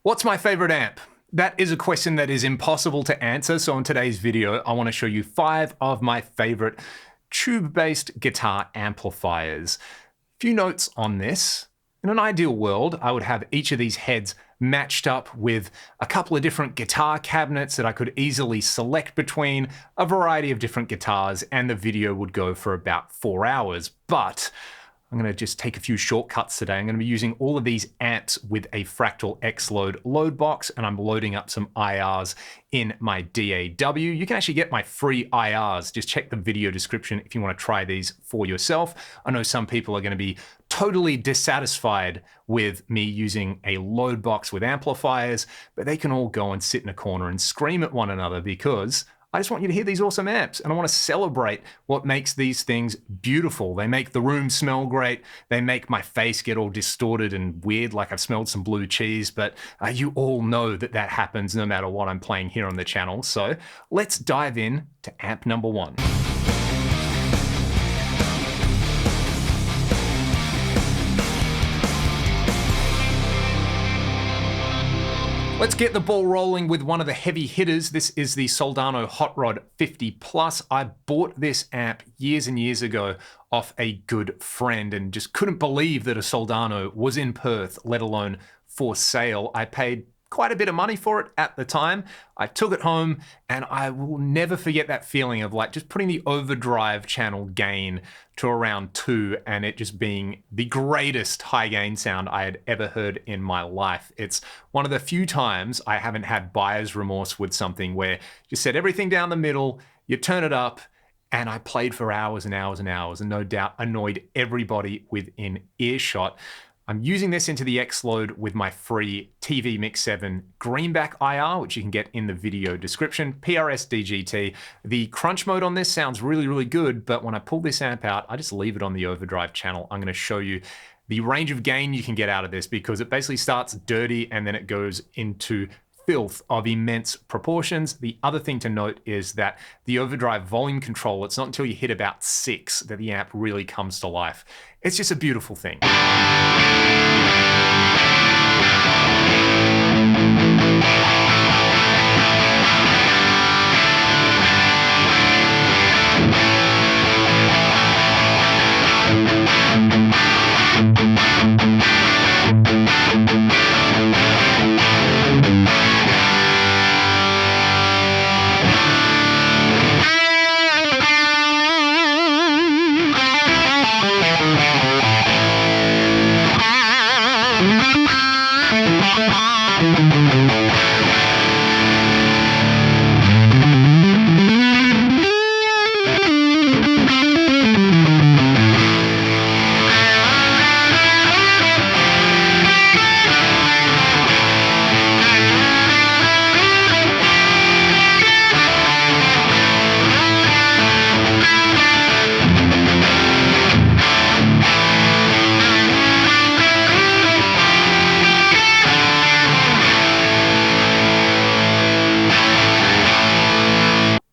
What's my favorite amp? That is a question that is impossible to answer, so in today's video, I want to show you 5 of my favorite tube-based guitar amplifiers. Few notes on this. In an ideal world, I would have each of these heads matched up with a couple of different guitar cabinets that I could easily select between a variety of different guitars, and the video would go for about 4 hours. But I'm going to just take a few shortcuts today. I'm going to be using all of these amps with a Fractal X-Load load box, and I'm loading up some IRs in my DAW. You can actually get my free IRs. Just check the video description if you want to try these for yourself. I know some people are going to be totally dissatisfied with me using a load box with amplifiers, but they can all go and sit in a corner and scream at one another because I just want you to hear these awesome amps, and I want to celebrate what makes these things beautiful. They make the room smell great. They make my face get all distorted and weird like I've smelled some blue cheese, but you all know that that happens no matter what I'm playing here on the channel. So let's dive in to amp number 1. Let's get the ball rolling with one of the heavy hitters. This is the Soldano Hot Rod 50 Plus. I bought this amp years and years ago off a good friend and just couldn't believe that a Soldano was in Perth, let alone for sale. I paid quite a bit of money for it at the time. I took it home, and I will never forget that feeling of like just putting the overdrive channel gain to around 2 and it just being the greatest high gain sound I had ever heard in my life. It's one of the few times I haven't had buyer's remorse with something where you set everything down the middle, you turn it up, and I played for hours and hours and hours, and no doubt annoyed everybody within earshot. I'm using this into the X-Load with my free TV Mix 7 Greenback IR, which you can get in the video description, PRS DGT. The crunch mode on this sounds really, really good, but when I pull this amp out, I just leave it on the overdrive channel. I'm gonna show you the range of gain you can get out of this because it basically starts dirty and then it goes into filth of immense proportions. The other thing to note is that the overdrive volume control, it's not until you hit about 6 that the amp really comes to life. It's just a beautiful thing.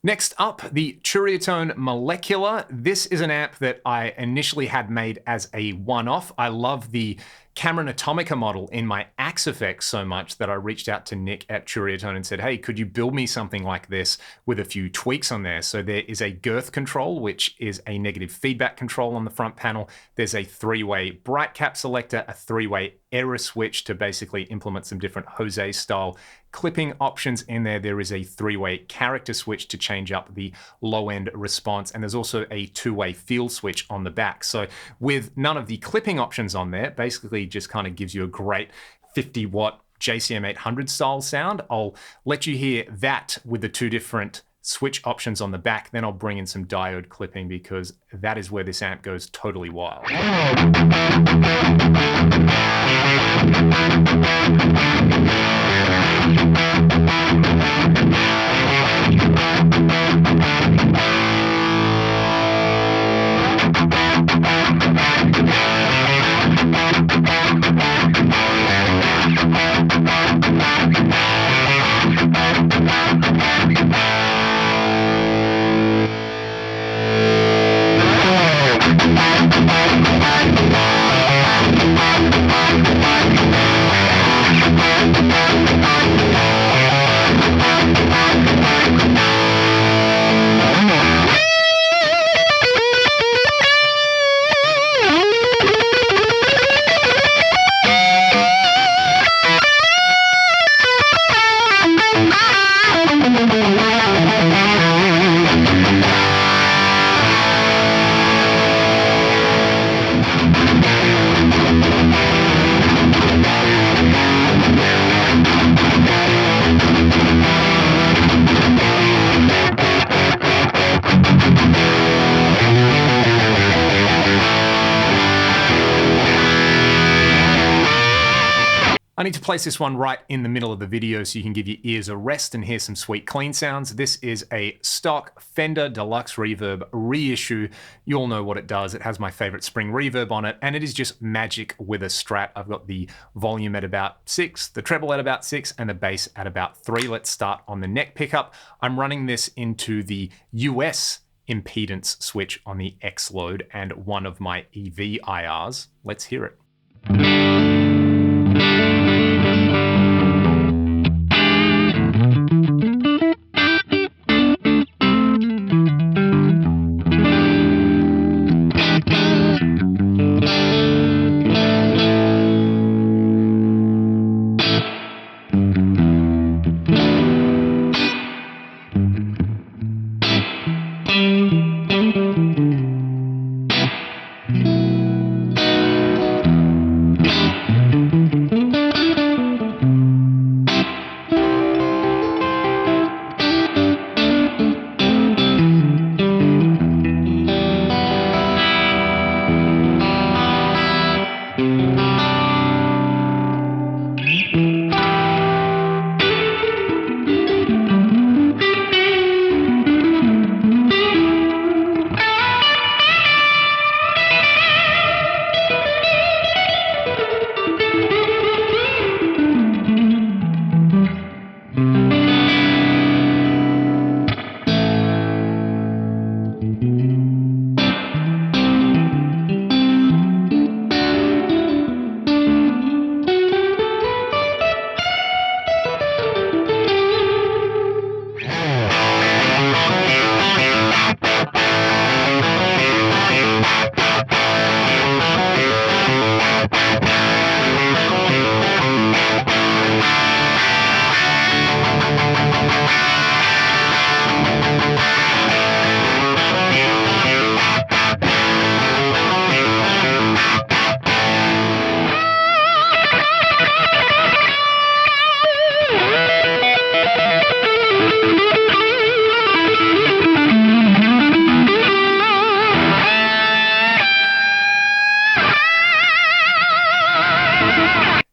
Next up, the Turiatone Molecular. This is an amp that I initially had made as a one-off. I love the Cameron Atomica model in my Axe-Fx so much that I reached out to Nick at Turiatone and said, hey, could you build me something like this with a few tweaks on there? So there is a girth control, which is a negative feedback control on the front panel. There's a 3-way bright cap selector, a 3-way error switch to basically implement some different Jose style clipping options in there. There is a 3-way character switch to change up the low end response. And there's also a 2-way field switch on the back. So with none of the clipping options on there, basically just kind of gives you a great 50 watt JCM 800 style sound. I'll let you hear that with the 2 different switch options on the back. Then I'll bring in some diode clipping because that is where this amp goes totally wild. need to place this one right in the middle of the video so you can give your ears a rest and hear some sweet clean sounds. This is a stock Fender Deluxe Reverb reissue. You all know what it does. It has my favorite spring reverb on it, and it is just magic with a Strat. I've got the volume at about 6, the treble at about 6, and the bass at about 3. Let's start on the neck pickup. I'm running this into the US impedance switch on the X-Load and one of my EV IRs. Let's hear it.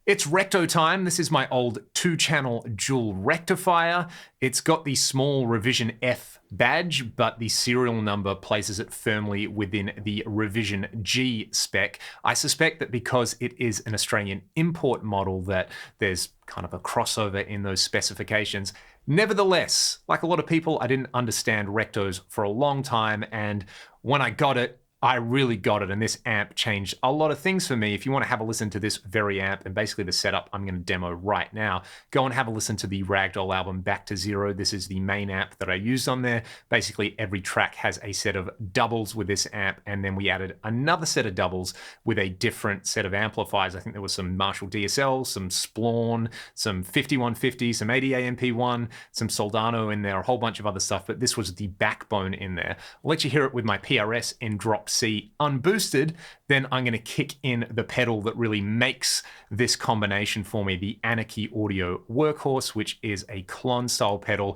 It's recto time. This is my old 2-channel dual rectifier. It's got the small Revision F badge, but the serial number places it firmly within the Revision G spec. I suspect that because it is an Australian import model that there's kind of a crossover in those specifications. Nevertheless, like a lot of people, I didn't understand rectos for a long time, and when I got it, I really got it, and this amp changed a lot of things for me. If you want to have a listen to this very amp and basically the setup I'm going to demo right now, go and have a listen to the Ragdoll album Back to Zero. This is the main amp that I used on there. Basically, every track has a set of doubles with this amp, and then we added another set of doubles with a different set of amplifiers. I think there was some Marshall DSL, some Splawn, some 5150, some 80 AMP1, some Soldano in there, a whole bunch of other stuff, but this was the backbone in there. I'll let you hear it with my PRS in drop C unboosted, then I'm going to kick in the pedal that really makes this combination for me, the Anarchy Audio Workhorse, which is a Klon style pedal,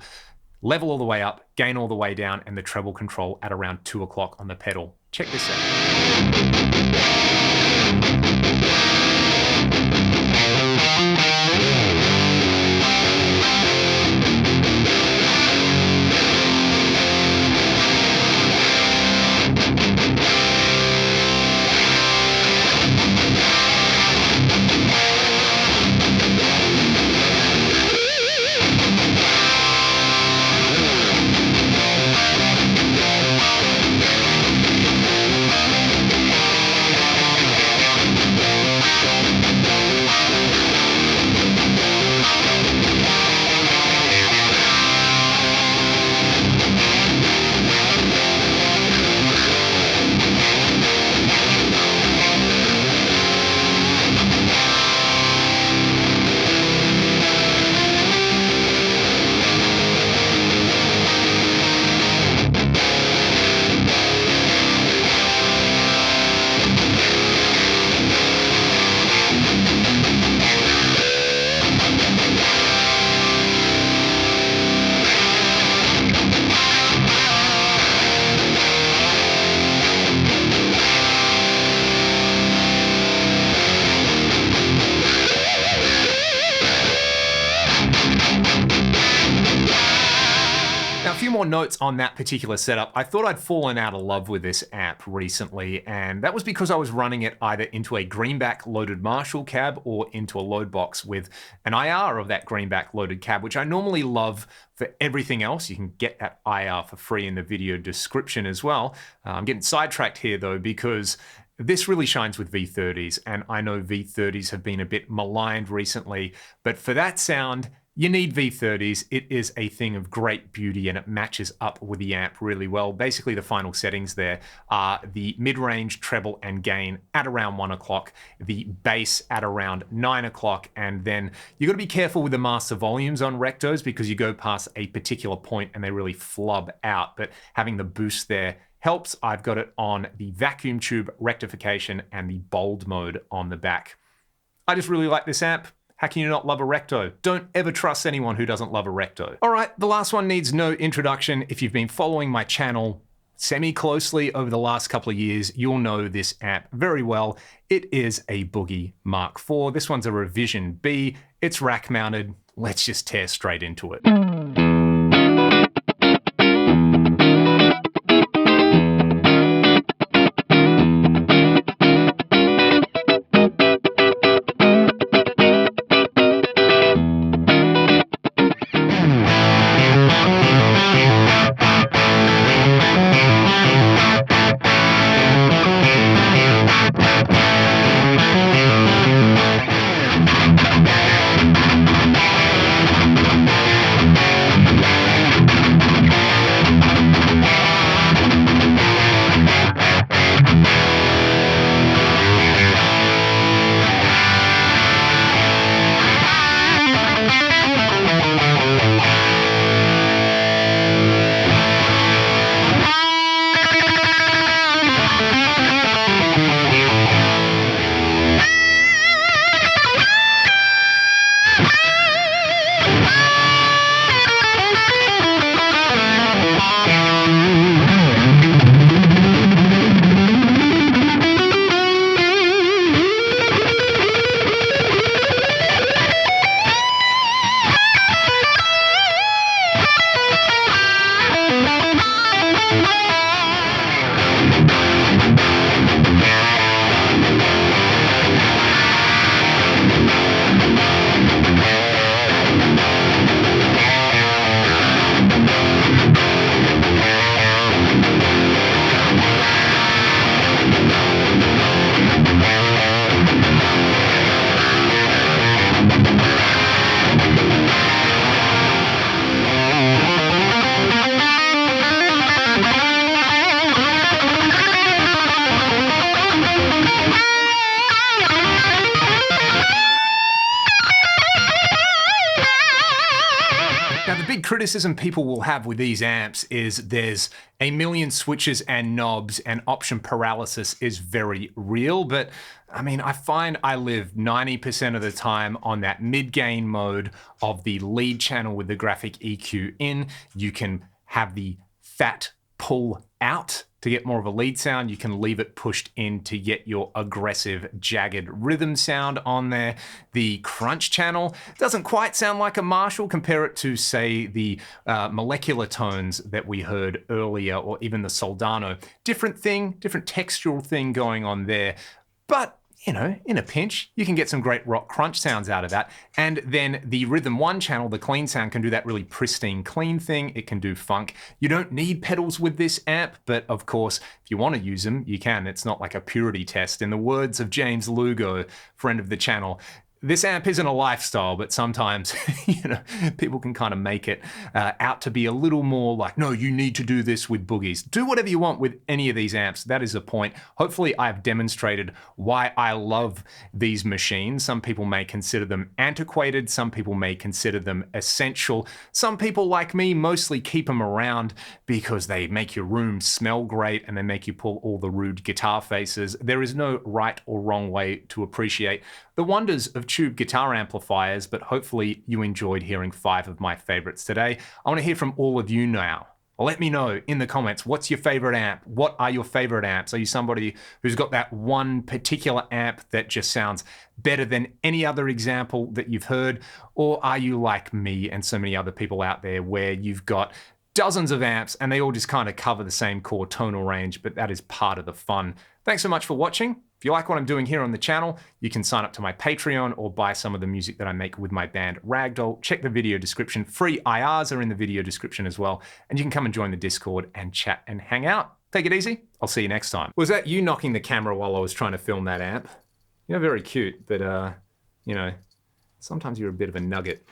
level all the way up, gain all the way down, and the treble control at around 2 o'clock on the pedal. Check this out. few more notes on that particular setup. I thought I'd fallen out of love with this amp recently, and that was because I was running it either into a greenback loaded Marshall cab or into a load box with an IR of that greenback loaded cab, which I normally love for everything else. You can get that IR for free in the video description as well. I'm getting sidetracked here though, because this really shines with V30s, and I know V30s have been a bit maligned recently, but for that sound, you need V30s. It is a thing of great beauty and it matches up with the amp really well. Basically, the final settings there are the mid-range, treble, and gain at around 1 o'clock, the bass at around 9 o'clock, and then you got to be careful with the master volumes on rectos because you go past a particular point and they really flub out, but having the boost there helps. I've got it on the vacuum tube rectification and the bold mode on the back. I just really like this amp. How can you not love a recto? Don't ever trust anyone who doesn't love a recto. All right, the last one needs no introduction. If you've been following my channel semi-closely over the last couple of years, you'll know this amp very well. It is a Boogie Mark IV. This one's a Revision B. It's rack mounted. Let's just tear straight into it. Criticism people will have with these amps is there's a million switches and knobs and option paralysis is very real, but I mean, I find I live 90% of the time on that mid-gain mode of the lead channel with the graphic EQ in. You can have the fat pull out to get more of a lead sound. You can leave it pushed in to get your aggressive, jagged rhythm sound on there. The crunch channel doesn't quite sound like a Marshall. Compare it to, say, the molecular tones that we heard earlier, or even the Soldano. Different thing, different textural thing going on there. But you know, in a pinch, you can get some great rock crunch sounds out of that. And then the Rhythm 1 channel, the clean sound, can do that really pristine clean thing. It can do funk. You don't need pedals with this amp, but of course, if you want to use them, you can. It's not like a purity test. In the words of James Lugo, friend of the channel, this amp isn't a lifestyle, but sometimes, you know, people can kind of make it out to be a little more like, no, you need to do this with boogies. Do whatever you want with any of these amps. That is the point. Hopefully, I've demonstrated why I love these machines. Some people may consider them antiquated. Some people may consider them essential. Some people, like me, mostly keep them around because they make your room smell great and they make you pull all the rude guitar faces. There is no right or wrong way to appreciate the wonders of tube guitar amplifiers, but hopefully you enjoyed hearing 5 of my favorites today. I want to hear from all of you now. Let me know in the comments, what's your favorite amp? What are your favorite amps? Are you somebody who's got that one particular amp that just sounds better than any other example that you've heard? Or are you like me and so many other people out there where you've got dozens of amps, and they all just kind of cover the same core tonal range, but that is part of the fun. Thanks so much for watching. If you like what I'm doing here on the channel, you can sign up to my Patreon or buy some of the music that I make with my band Ragdoll. Check the video description. Free IRs are in the video description as well. And you can come and join the Discord and chat and hang out. Take it easy. I'll see you next time. Was that you knocking the camera while I was trying to film that amp? You're very cute, but you know, sometimes you're a bit of a nugget.